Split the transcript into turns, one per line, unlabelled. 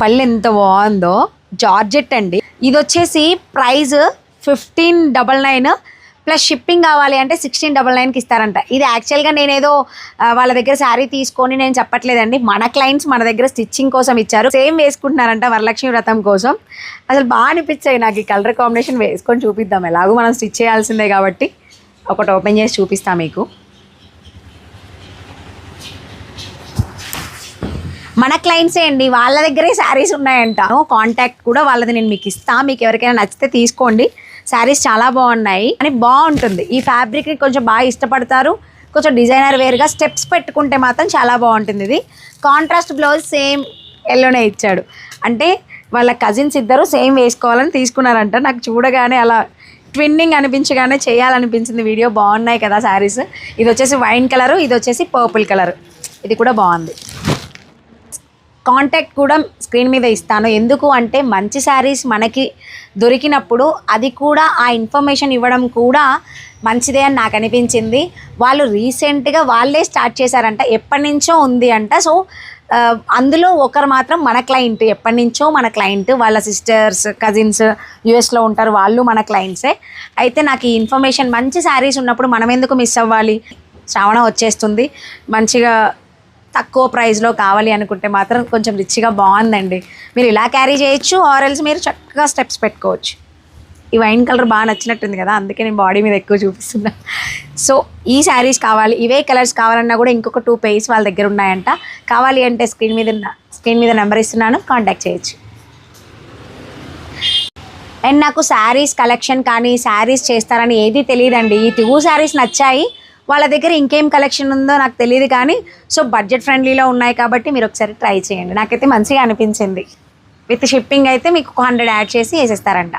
పళ్ళు ఎంత బాగుందో, జార్జెట్ అండి. ఇది వచ్చేసి ప్రైస్ 1599 ప్లస్ షిప్పింగ్ కావాలి అంటే 1699కి ఇస్తారంట. ఇది యాక్చువల్గా నేనేదో వాళ్ళ దగ్గర శారీ తీసుకొని నేను చెప్పట్లేదండి, మన క్లయింట్స్ మన దగ్గర స్టిచ్చింగ్ కోసం ఇచ్చారు. సేమ్ వేసుకుంటున్నారంట వరలక్ష్మి వ్రతం కోసం. అసలు బాగా అనిపించాయి నాకు ఈ కలర్ కాంబినేషన్. వేసుకొని చూపిద్దాం, ఎలాగో మనం స్టిచ్ చేయాల్సిందే కాబట్టి ఒకటి ఓపెన్ చేసి చూపిస్తాను మీకు. మన క్లయింట్సే అండి, వాళ్ళ దగ్గరే శారీస్ ఉన్నాయంట. కాంటాక్ట్ కూడా వాళ్ళది నేను మీకు ఇస్తాను. మీకు ఎవరికైనా నచ్చితే తీసుకోండి, శారీస్ చాలా బాగున్నాయి అని. బాగుంటుంది ఈ ఫ్యాబ్రిక్ని, కొంచెం బాగా ఇష్టపడతారు. కొంచెం డిజైనర్ వేర్గా స్టెప్స్ పెట్టుకుంటే మాత్రం చాలా బాగుంటుంది. ఇది కాంట్రాస్ట్ బ్లౌజ్ సేమ్ ఎల్లోనే ఇచ్చాడు. అంటే వాళ్ళ కజిన్స్ ఇద్దరు సేమ్ వేసుకోవాలని తీసుకున్నారంట. నాకు చూడగానే అలా ట్విన్నింగ్ అనిపించగానే చేయాలనిపించింది. వీడియో బాగున్నాయి కదా శారీస్. ఇది వచ్చేసి వైన్ కలరు, ఇది వచ్చేసి పర్పుల్ కలర్. ఇది కూడా బాగుంది. కాంటాక్ట్ కూడా స్క్రీన్ మీద ఇస్తాను. ఎందుకు అంటే మంచి శారీస్ మనకి దొరికినప్పుడు అది కూడా ఆ ఇన్ఫర్మేషన్ ఇవ్వడం కూడా మంచిదే అని నాకు అనిపించింది. వాళ్ళు రీసెంట్గా వాళ్ళే స్టార్ట్ చేశారంట, ఎప్పటి నుంచో ఉంది అంట. సో అందులో ఒకరు మాత్రం మన క్లయింట్, ఎప్పటి నుంచో మన క్లయింట్. వాళ్ళ సిస్టర్స్ కజిన్స్ యూఎస్లో ఉంటారు, వాళ్ళు మన క్లయింట్సే. అయితే నాకు ఈ ఇన్ఫర్మేషన్, మంచి శారీస్ ఉన్నప్పుడు మనం ఎందుకు మిస్ అవ్వాలి. శ్రావణం వచ్చేస్తుంది, మంచిగా తక్కువ ప్రైస్లో కావాలి అనుకుంటే మాత్రం కొంచెం రిచ్గా బాగుందండి. మీరు ఇలా క్యారీ చేయొచ్చు, ఆరెల్స్ మీరు చక్కగా స్టెప్స్ పెట్టుకోవచ్చు. ఈ వైన్ కలర్ బాగా నచ్చినట్టుంది కదా, అందుకే నేను బాడీ మీద ఎక్కువ చూపిస్తున్నా. సో ఈ శారీస్ కావాలి, ఇవే కలర్స్ కావాలన్నా కూడా ఇంకొక 2 పెయిర్స్ వాళ్ళ దగ్గర ఉన్నాయంట. కావాలి అంటే స్క్రీన్ మీద నెంబర్ ఇస్తున్నాను, కాంటాక్ట్ చేయొచ్చు. అండ్ నాకు శారీస్ కలెక్షన్ కానీ శారీస్ చేస్తారని ఏది తెలియదండి. ఈ 2 శారీస్ నచ్చాయి. వాళ్ళ దగ్గర ఇంకేం కలెక్షన్ ఉందో నాకు తెలియదు కానీ, సో బడ్జెట్ ఫ్రెండ్లీలో ఉన్నాయి కాబట్టి మీరు ఒకసారి ట్రై చేయండి. నాకైతే మంచిగా అనిపించింది. విత్ షిప్పింగ్ అయితే మీకు 100 యాడ్ చేసి వేసేస్తారంట.